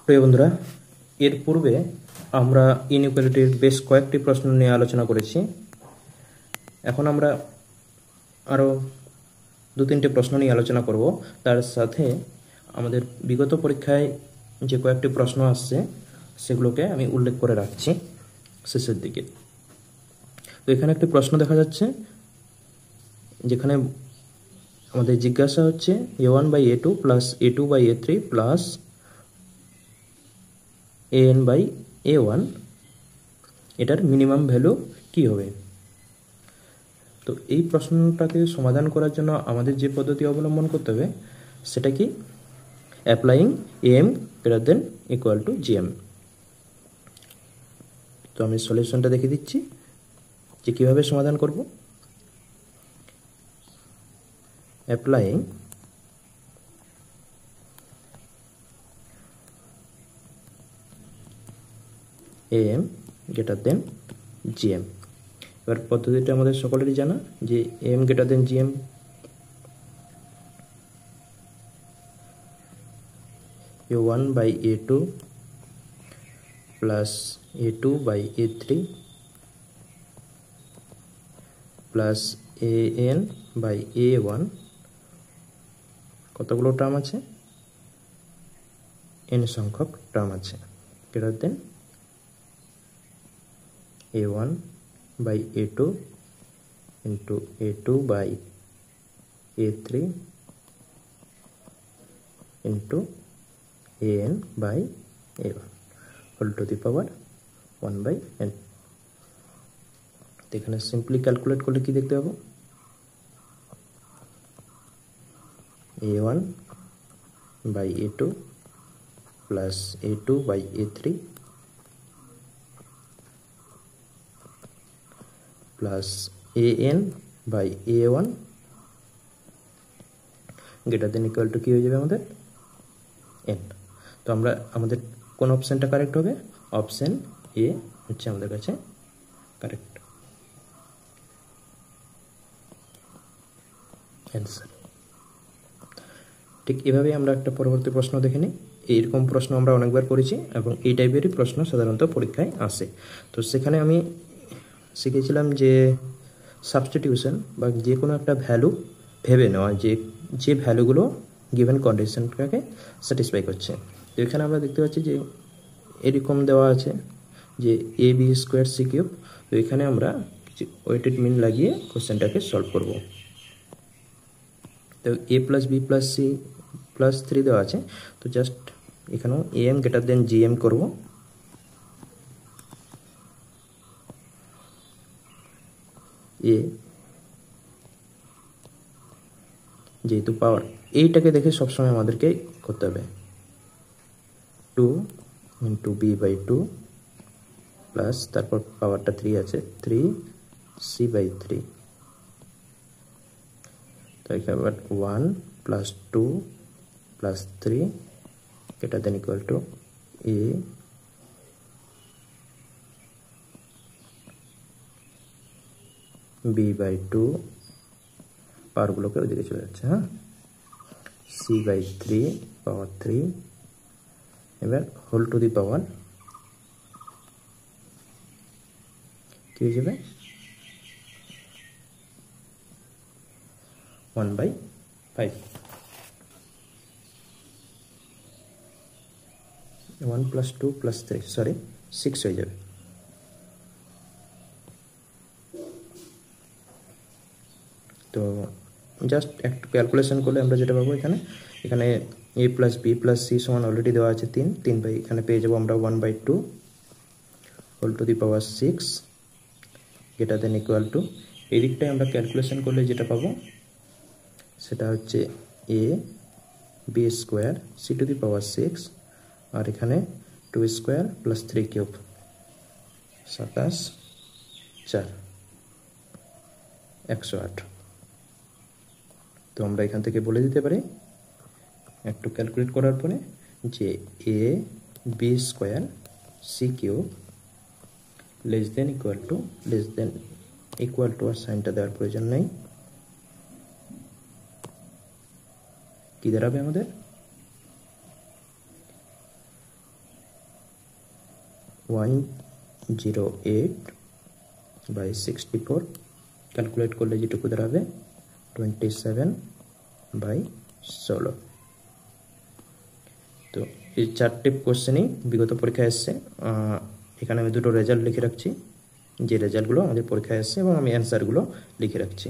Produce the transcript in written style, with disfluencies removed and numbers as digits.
প্রিয় বন্ধুরা, এর পূর্বে আমরা ইনইকুয়ালিটির বেশ কয়েকটি প্রশ্ন নিয়ে আলোচনা করেছি। এখন আমরা আরও দু তিনটি প্রশ্ন নিয়ে আলোচনা করব। তার সাথে আমাদের বিগত পরীক্ষায় যে কয়েকটি প্রশ্ন আসছে সেগুলোকে আমি উল্লেখ করে রাখছি শেষের দিকে। তো এখানে একটি প্রশ্ন দেখা যাচ্ছে যেখানে আমাদের জিজ্ঞাসা হচ্ছে a1/a2 plus a2/a3 plus an/a1 এটার মিনিমাম ভ্যালু কি হবে। তো এই প্রশ্নটাকে সমাধান করার জন্য আমাদের যে পদ্ধতি অবলম্বন করতে হবে সেটা কি, applying am greater than equal two gm। তো আমি সলিউশনটা দেখে দিচ্ছি যে কীভাবে সমাধান করব। Applying am greater than gm। এবার পদ্ধতিটা আমাদের সকলেরই জানা যে am greater than gm a1/a2 plus a2/a3 plus an/a1 কতগুলো টার্ম আছে, n সংখ্যক টার্ম আছে, greater than a1/a2 into a2/a3 into an/a1 whole to the power 1/n। তো এখানে সিম্পলি ক্যালকুলেট করলে কি দেখতে পাবো, a1/a2 plus a2/a3 plus an/a1 greater than equal two কি হয়ে যাবে আমাদের n। তো আমরা আমাদের কোন অপশনটা কারেক্ট হবে, অপশন এ হচ্ছে আমাদের কাছে কারেক্ট অ্যান্সার। ঠিক এভাবেই আমরা একটা পরবর্তী প্রশ্ন দেখে নিই। এইরকম প্রশ্ন আমরা অনেকবার করেছি এবং এই টাইপেরই প্রশ্ন সাধারণত পরীক্ষায় আসে। তো সেখানে আমি শিখেছিলাম যে সাবস্টিটিউশন বা যে কোনো একটা ভ্যালু ভেবে নেওয়া, যে ভ্যালুগুলো গিভেন কন্ডিশনটাকে স্যাটিসফাই করছে। তো এখানে আমরা দেখতে পাচ্ছি যে এরকম দেওয়া আছে যে ab²c³। তো এখানে আমরা কিছু ওয়েটেড মিন লাগিয়ে কোশ্চেনটাকে সলভ করব। তো a+b+c+3 দেওয়া আছে, তো জাস্ট এখানেও am গ্রেটার দেন gm করব। এ যেহেতু পাওয়ার এইটাকে দেখে সবসময় আমাদেরকে করতে হবে 2 into b/2 প্লাস তারপর পাওয়ারটা 3 আছে 3c/3। তো এখানে 1 plus 2 plus 3 greater than equal two a b/2 পাওয়ারগুলোকে ওইদিকে চলে যাচ্ছে, হ্যাঁ, c/3 পাওয়ার 3, এবার হোল টু দি পাওয়ার কি হয়ে যাবে 1/5। 1 প্লাস 2 প্লাস 3 সরি 6 হয়ে যাবে। তো জাস্ট একটু ক্যালকুলেশন করলে আমরা যেটা পাবো এখানে a+b+c সমান অলরেডি দেওয়া আছে 3 বাই এখানে পেয়ে যাবো আমরা 1/2 whole to the power 6 greater than equal to এই দিকটায় আমরা ক্যালকুলেশন করলে যেটা পাবো সেটা হচ্ছে ab² c two the power 6 আর এখানে 2² প্লাস 3³ 27 4 108। তো আমরা এখান থেকে বলে দিতে পারি একটু ক্যালকুলেট করার পরে যে ab² c³ less than equal to আর সাইনটা দেওয়ার প্রয়োজন নেই। কি দাঁড়াবে আমাদের 108/64 ক্যালকুলেট করলে যেটুকু দাঁড়াবে 27/16। তো এই 4টি কোশ্চেনই বিগত পরীক্ষায় এসছে। এখানে আমি দুটো রেজাল্ট লিখে রাখছি, যে রেজাল্টগুলো আমাদের পরীক্ষায় এসছে, এবং আমি অ্যান্সারগুলো লিখে রাখছি।